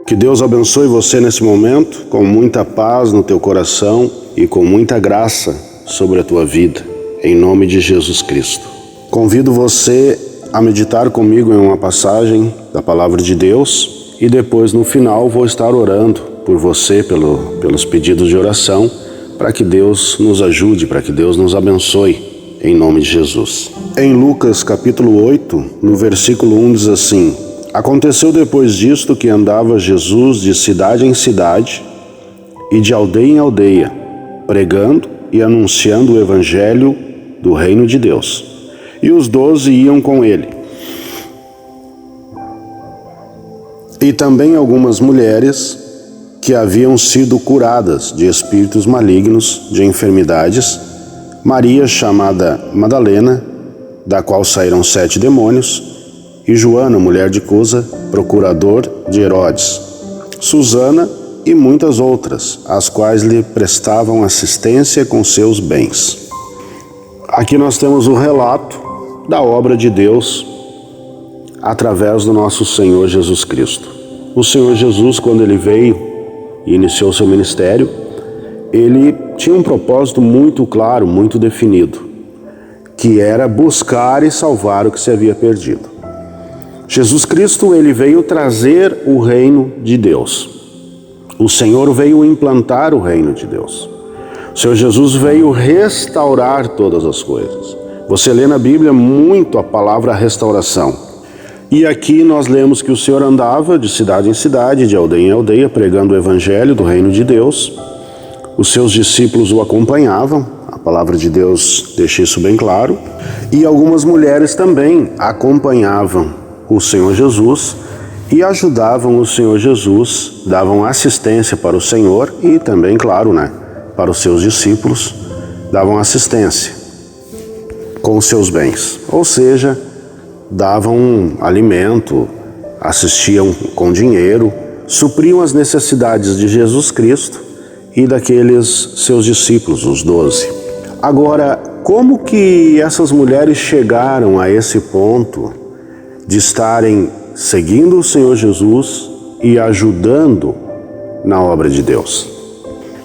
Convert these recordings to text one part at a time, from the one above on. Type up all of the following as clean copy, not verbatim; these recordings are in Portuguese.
Que Deus abençoe você nesse momento, com muita paz no teu coração e com muita graça sobre a tua vida, em nome de Jesus Cristo. Convido você a meditar comigo em uma passagem da Palavra de Deus e depois no final vou estar orando por você, pelos pedidos de oração, para que Deus nos ajude, para que Deus nos abençoe, em nome de Jesus. Em Lucas capítulo 8, no versículo 1 diz assim: Aconteceu depois disto que andava Jesus de cidade em cidade e de aldeia em aldeia, pregando e anunciando o evangelho do reino de Deus. E os 12 iam com ele. E também algumas mulheres que haviam sido curadas de espíritos malignos, de enfermidades, Maria, chamada Madalena, da qual saíram 7 demônios, e Joana, mulher de Cusa, procurador de Herodes, Susana e muitas outras, as quais lhe prestavam assistência com seus bens. Aqui nós temos o relato da obra de Deus através do nosso Senhor Jesus Cristo. O Senhor Jesus, quando ele veio e iniciou seu ministério, ele tinha um propósito muito claro, muito definido, que era buscar e salvar o que se havia perdido. Jesus Cristo, ele veio trazer o reino de Deus. O Senhor veio implantar o reino de Deus. O Senhor Jesus veio restaurar todas as coisas. Você lê na Bíblia muito a palavra restauração. E aqui nós lemos que o Senhor andava de cidade em cidade, de aldeia em aldeia, pregando o evangelho do reino de Deus. Os seus discípulos o acompanhavam, a palavra de Deus deixa isso bem claro. E algumas mulheres também acompanhavam o Senhor Jesus e ajudavam o Senhor Jesus, davam assistência para o Senhor e também, claro, para os seus discípulos, davam assistência com os seus bens. Ou seja, davam alimento, assistiam com dinheiro, supriam as necessidades de Jesus Cristo e daqueles seus discípulos, os 12. Agora, como que essas mulheres chegaram a esse ponto de estarem seguindo o Senhor Jesus e ajudando na obra de Deus?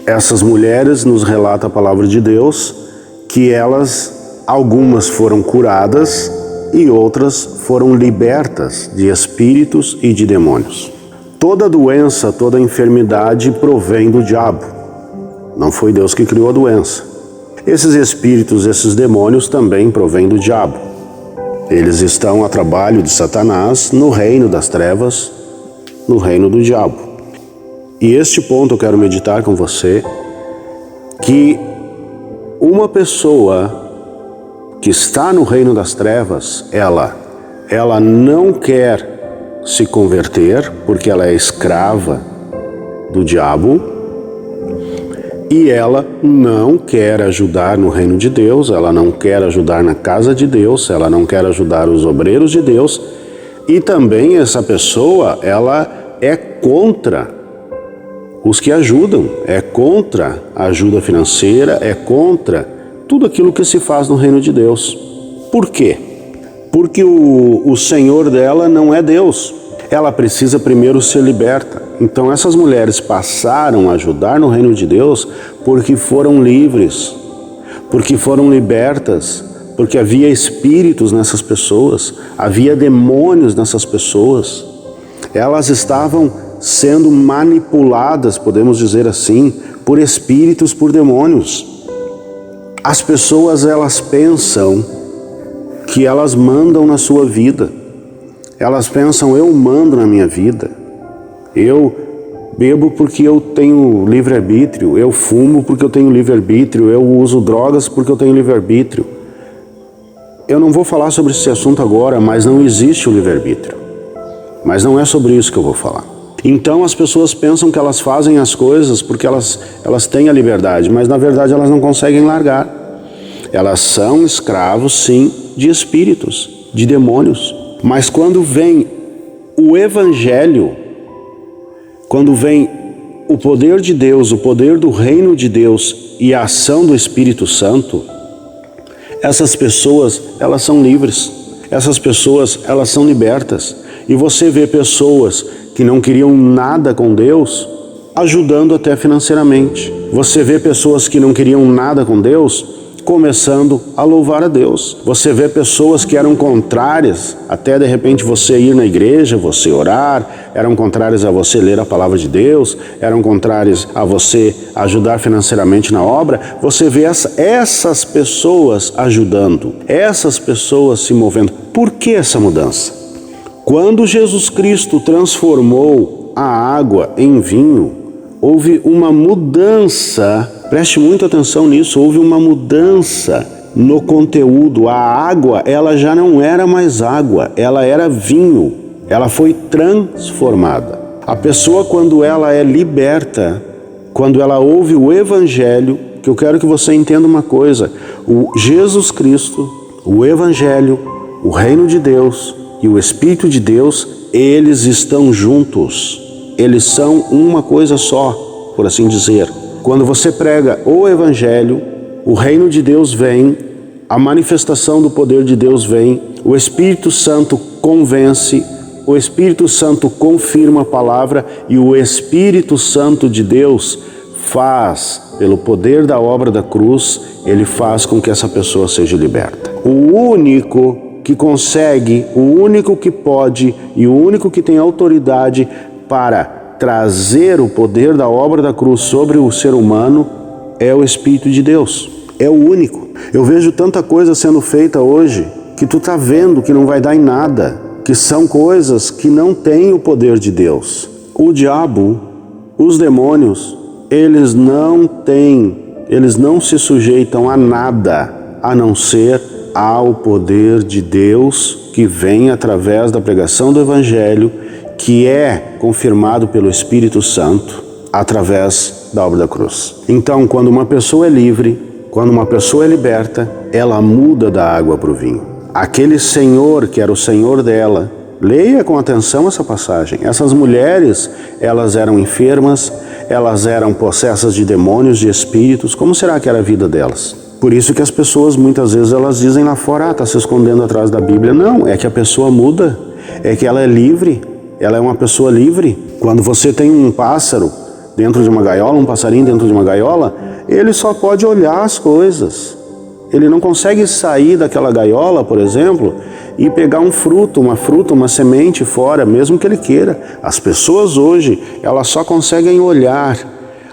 Essas mulheres, nos relata a palavra de Deus, que algumas foram curadas e outras foram libertas de espíritos e de demônios. Toda doença, toda enfermidade provém do diabo. Não foi Deus que criou a doença. Esses espíritos, esses demônios também provêm do diabo. Eles estão a trabalho de Satanás no reino das trevas, no reino do diabo. E este ponto eu quero meditar com você, que uma pessoa que está no reino das trevas, ela não quer se converter porque ela é escrava do diabo, e ela não quer ajudar no reino de Deus, ela não quer ajudar na casa de Deus, ela não quer ajudar os obreiros de Deus, e também essa pessoa, ela é contra os que ajudam, é contra a ajuda financeira, é contra tudo aquilo que se faz no reino de Deus. Por quê? Porque o Senhor dela não é Deus. Ela precisa primeiro ser liberta. Então essas mulheres passaram a ajudar no reino de Deus porque foram livres, porque foram libertas, porque havia espíritos nessas pessoas, havia demônios nessas pessoas. Elas estavam sendo manipuladas, podemos dizer assim, por espíritos, por demônios. As pessoas, elas pensam que elas mandam na sua vida. Elas pensam, eu mando na minha vida. Eu bebo porque eu tenho livre-arbítrio. Eu fumo porque eu tenho livre-arbítrio. Eu uso drogas porque eu tenho livre-arbítrio. Eu não vou falar sobre esse assunto agora, mas não existe o livre-arbítrio. Mas não é sobre isso que eu vou falar. Então as pessoas pensam que elas fazem as coisas porque elas têm a liberdade, mas na verdade elas não conseguem largar. Elas são escravos, sim, de espíritos, de demônios. Mas quando vem o Evangelho, quando vem o poder de Deus, o poder do reino de Deus e a ação do Espírito Santo, essas pessoas, elas são livres. Essas pessoas, elas são libertas. E você vê pessoas que não queriam nada com Deus, ajudando até financeiramente. Você vê pessoas que não queriam nada com Deus começando a louvar a Deus. Você vê pessoas que eram contrárias, até de repente você ir na igreja, você orar, eram contrárias a você ler a palavra de Deus, eram contrárias a você ajudar financeiramente na obra. Você vê essas pessoas ajudando, essas pessoas se movendo. Por que essa mudança? Quando Jesus Cristo transformou a água em vinho, houve uma mudança. Preste muita atenção nisso, houve uma mudança no conteúdo. A água, ela já não era mais água, ela era vinho. Ela foi transformada. A pessoa, quando ela é liberta, quando ela ouve o Evangelho, que eu quero que você entenda uma coisa, o Jesus Cristo, o Evangelho, o Reino de Deus e o Espírito de Deus, eles estão juntos. Eles são uma coisa só, por assim dizer. Quando você prega o Evangelho, o reino de Deus vem, a manifestação do poder de Deus vem, o Espírito Santo convence, o Espírito Santo confirma a palavra e o Espírito Santo de Deus faz, pelo poder da obra da cruz, ele faz com que essa pessoa seja liberta. O único que consegue, o único que pode e o único que tem autoridade para trazer o poder da obra da cruz sobre o ser humano é o Espírito de Deus. É o único. Eu vejo tanta coisa sendo feita hoje que tu tá vendo que não vai dar em nada, que são coisas que não têm o poder de Deus. O diabo, os demônios, eles não se sujeitam a nada a não ser ao poder de Deus que vem através da pregação do Evangelho, que é confirmado pelo Espírito Santo através da obra da cruz. Então, quando uma pessoa é livre, quando uma pessoa é liberta, ela muda da água para o vinho. Aquele senhor que era o senhor dela, leia com atenção essa passagem. Essas mulheres, elas eram enfermas, elas eram possessas de demônios, de espíritos. Como será que era a vida delas? Por isso que as pessoas, muitas vezes, elas dizem lá fora, está se escondendo atrás da Bíblia. Não, é que a pessoa muda, é que ela é livre. Ela é uma pessoa livre. Quando você tem um pássaro dentro de uma gaiola, um passarinho dentro de uma gaiola, ele só pode olhar as coisas. Ele não consegue sair daquela gaiola, por exemplo, e pegar um fruto, uma semente fora, mesmo que ele queira. As pessoas hoje, elas só conseguem olhar.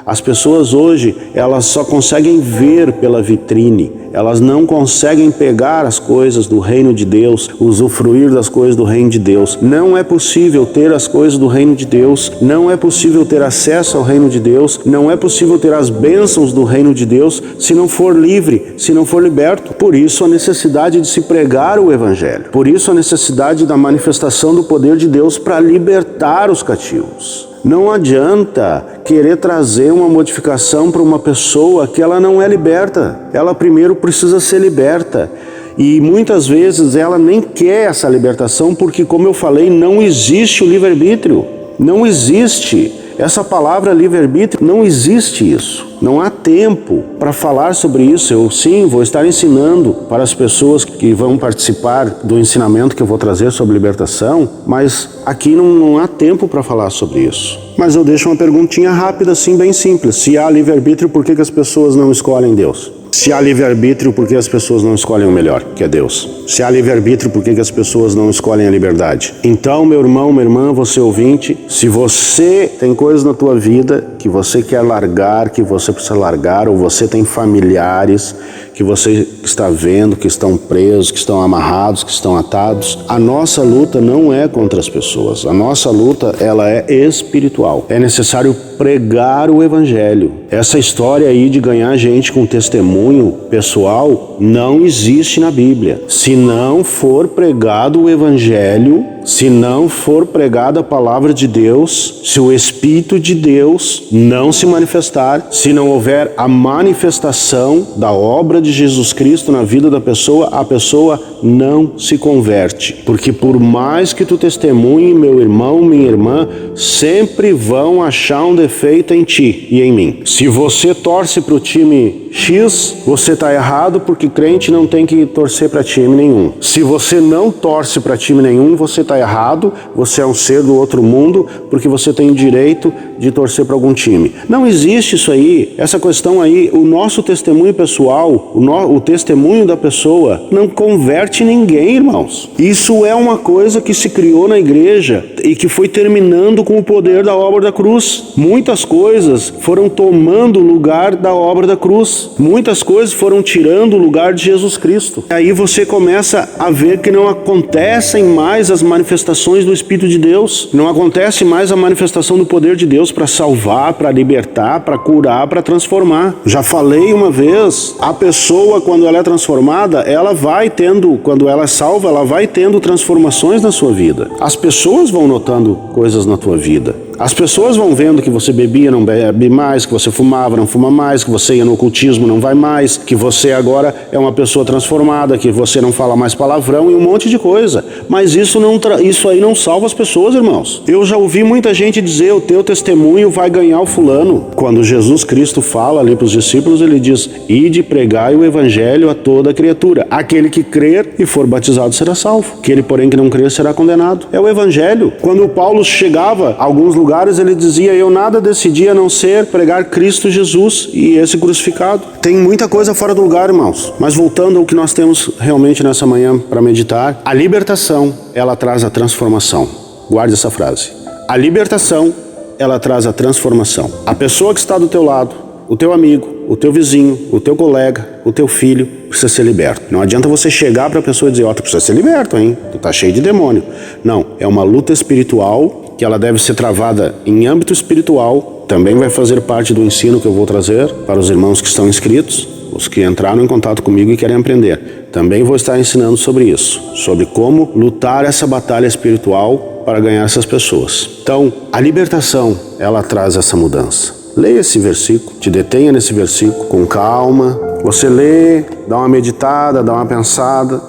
As pessoas hoje, elas só conseguem ver pela vitrine. Elas não conseguem pegar as coisas do reino de Deus, usufruir das coisas do reino de Deus. Não é possível ter as coisas do reino de Deus, não é possível ter acesso ao reino de Deus, não é possível ter as bênçãos do reino de Deus se não for livre, se não for liberto. Por isso a necessidade de se pregar o Evangelho. Por isso a necessidade da manifestação do poder de Deus para libertar os cativos. Não adianta querer trazer uma modificação para uma pessoa que ela não é liberta. Ela primeiro precisa ser liberta. E muitas vezes ela nem quer essa libertação porque, como eu falei, não existe o livre-arbítrio. Não existe. Essa palavra livre-arbítrio, não existe isso. Não há tempo para falar sobre isso. Eu sim vou estar ensinando para as pessoas que vão participar do ensinamento que eu vou trazer sobre libertação, mas aqui não há tempo para falar sobre isso. Mas eu deixo uma perguntinha rápida, assim, bem simples. Se há livre-arbítrio, por que as pessoas não escolhem Deus? Se há livre-arbítrio, por que as pessoas não escolhem o melhor, que é Deus? Se há livre-arbítrio, por que as pessoas não escolhem a liberdade? Então, meu irmão, minha irmã, você ouvinte, se você tem coisas na tua vida que você quer largar, que você precisa largar, ou você tem familiares que você está vendo, que estão presos, que estão amarrados, que estão atados, a nossa luta não é contra as pessoas. A nossa luta, ela é espiritual. É necessário pregar o Evangelho. Essa história aí de ganhar gente com testemunho pessoal não existe na Bíblia. Se não for pregado o Evangelho, se não for pregada a palavra de Deus, se o Espírito de Deus não se manifestar, se não houver a manifestação da obra de Jesus Cristo na vida da pessoa, a pessoa não se converte. Porque por mais que tu testemunhe, meu irmão, minha irmã, sempre vão achar um defeito em ti e em mim. Se você torce para o time X, você está errado, porque crente não tem que torcer para time nenhum. Se você não torce para time nenhum, você está está errado, você é um ser do outro mundo, porque você tem o direito de torcer para algum time. Não existe isso aí, essa questão aí, o nosso testemunho pessoal, o testemunho da pessoa, não converte ninguém, irmãos. Isso é uma coisa que se criou na igreja e que foi terminando com o poder da obra da cruz. Muitas coisas foram tomando o lugar da obra da cruz. Muitas coisas foram tirando o lugar de Jesus Cristo. Aí você começa a ver que não acontecem mais as manifestações do Espírito de Deus. Não acontece mais a manifestação do poder de Deus para salvar, para libertar, para curar, para transformar. Já falei uma vez, a pessoa quando ela é transformada, ela vai tendo, quando ela é salva, ela vai tendo transformações na sua vida. As pessoas vão notando coisas na tua vida. As pessoas vão vendo que você bebia, não bebe mais, que você fumava, não fuma mais, que você ia no ocultismo, não vai mais, que você agora é uma pessoa transformada, que você não fala mais palavrão e um monte de coisa. Mas isso aí não salva as pessoas, irmãos. Eu já ouvi muita gente dizer, o teu testemunho vai ganhar o fulano. Quando Jesus Cristo fala ali para os discípulos, ele diz, ide pregai o evangelho a toda criatura. Aquele que crer e for batizado será salvo. Aquele, porém, que não crer será condenado. É o evangelho. Quando o Paulo chegava a alguns lugares, ele dizia, eu nada decidi a não ser pregar Cristo Jesus e esse crucificado. Tem muita coisa fora do lugar, irmãos. Mas voltando ao que nós temos realmente nessa manhã para meditar, a libertação, ela traz a transformação. Guarde essa frase. A libertação, ela traz a transformação. A pessoa que está do teu lado, o teu amigo, o teu vizinho, o teu colega, o teu filho, precisa ser liberto. Não adianta você chegar para a pessoa e dizer, tu precisa ser liberto, hein? Tu tá cheio de demônio. Não, é uma luta espiritual que ela deve ser travada em âmbito espiritual. Também vai fazer parte do ensino que eu vou trazer para os irmãos que estão inscritos, os que entraram em contato comigo e querem aprender. Também vou estar ensinando sobre isso, sobre como lutar essa batalha espiritual para ganhar essas pessoas. Então, a libertação, ela traz essa mudança. Leia esse versículo, te detenha nesse versículo com calma. Você lê, dá uma meditada, dá uma pensada.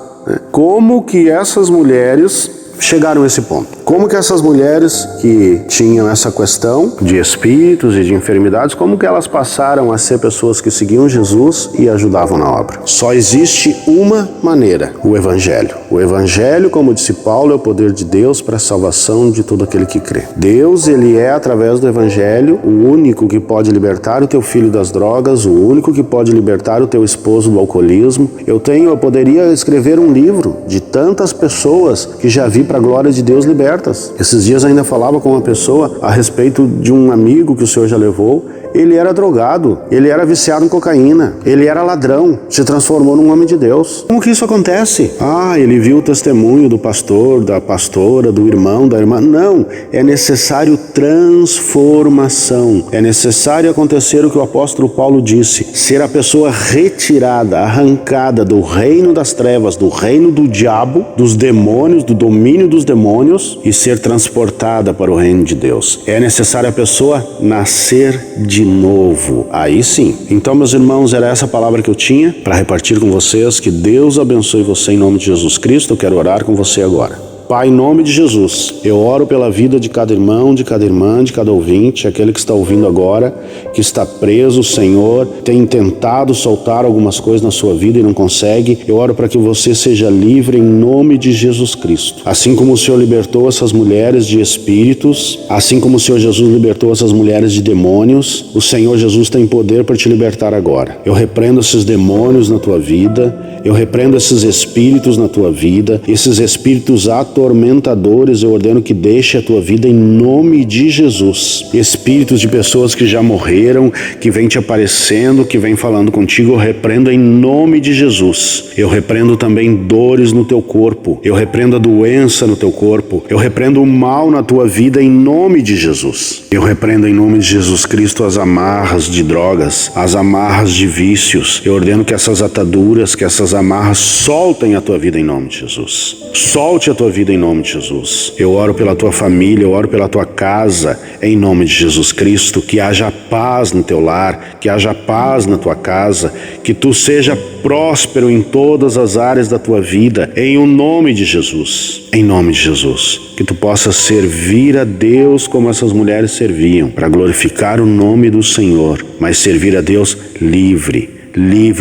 Como que essas mulheres chegaram a esse ponto? Como que essas mulheres que tinham essa questão de espíritos e de enfermidades, como que elas passaram a ser pessoas que seguiam Jesus e ajudavam na obra? Só existe uma maneira, o Evangelho. O Evangelho, como disse Paulo, é o poder de Deus para a salvação de todo aquele que crê. Deus, ele é, através do Evangelho, o único que pode libertar o teu filho das drogas, o único que pode libertar o teu esposo do alcoolismo. Eu poderia escrever um livro de tantas pessoas que já vi para a glória de Deus libertas. Esses dias ainda falava com uma pessoa a respeito de um amigo que o Senhor já levou. Ele era drogado, ele era viciado em cocaína, ele era ladrão, se transformou num homem de Deus. Como que isso acontece? Ele viu o testemunho do pastor, da pastora, do irmão, da irmã. Não, é necessário transformação. É necessário acontecer o que o apóstolo Paulo disse, ser a pessoa retirada, arrancada do reino das trevas, do reino do diabo, dos demônios, do domínio dos demônios e ser transportada para o reino de Deus. É necessário a pessoa nascer de novo. Aí sim. Então, meus irmãos, era essa palavra que eu tinha para repartir com vocês. Que Deus abençoe você em nome de Jesus Cristo. Eu quero orar com você agora. Pai, em nome de Jesus, eu oro pela vida de cada irmão, de cada irmã, de cada ouvinte, aquele que está ouvindo agora, que está preso, Senhor, tem tentado soltar algumas coisas na sua vida e não consegue. Eu oro para que você seja livre em nome de Jesus Cristo. Assim como o Senhor libertou essas mulheres de espíritos, assim como o Senhor Jesus libertou essas mulheres de demônios, o Senhor Jesus tem poder para te libertar agora. Eu repreendo esses demônios na tua vida, eu repreendo esses espíritos na tua vida, esses espíritos atormentadores, eu ordeno que deixe a tua vida em nome de Jesus. Espíritos de pessoas que já morreram, que vem te aparecendo, que vem falando contigo, eu repreendo em nome de Jesus. Eu repreendo também dores no teu corpo, eu repreendo a doença no teu corpo, eu repreendo o mal na tua vida em nome de Jesus. Eu repreendo em nome de Jesus Cristo as amarras de drogas, as amarras de vícios. Eu ordeno que essas ataduras, que essas amarras soltem a tua vida em nome de Jesus. Solte a tua vida em nome de Jesus. Eu oro pela tua família, eu oro pela tua casa, em nome de Jesus Cristo, que haja paz no teu lar, que haja paz na tua casa, que tu seja próspero em todas as áreas da tua vida, em o nome de Jesus, em nome de Jesus, que tu possas servir a Deus como essas mulheres serviam, para glorificar o nome do Senhor, mas servir a Deus livre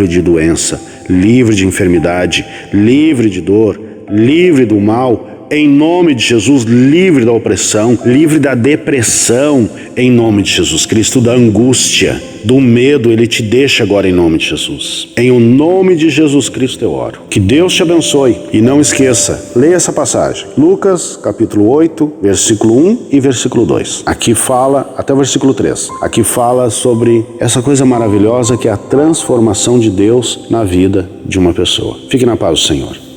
de doença, livre de enfermidade, livre de dor, livre do mal, em nome de Jesus, livre da opressão, livre da depressão, em nome de Jesus Cristo, da angústia, do medo, Ele te deixa agora em nome de Jesus. Em o nome de Jesus Cristo eu oro. Que Deus te abençoe e não esqueça, leia essa passagem. Lucas, capítulo 8, versículo 1 e versículo 2. Aqui fala, até o versículo 3, aqui fala sobre essa coisa maravilhosa que é a transformação de Deus na vida de uma pessoa. Fique na paz do Senhor.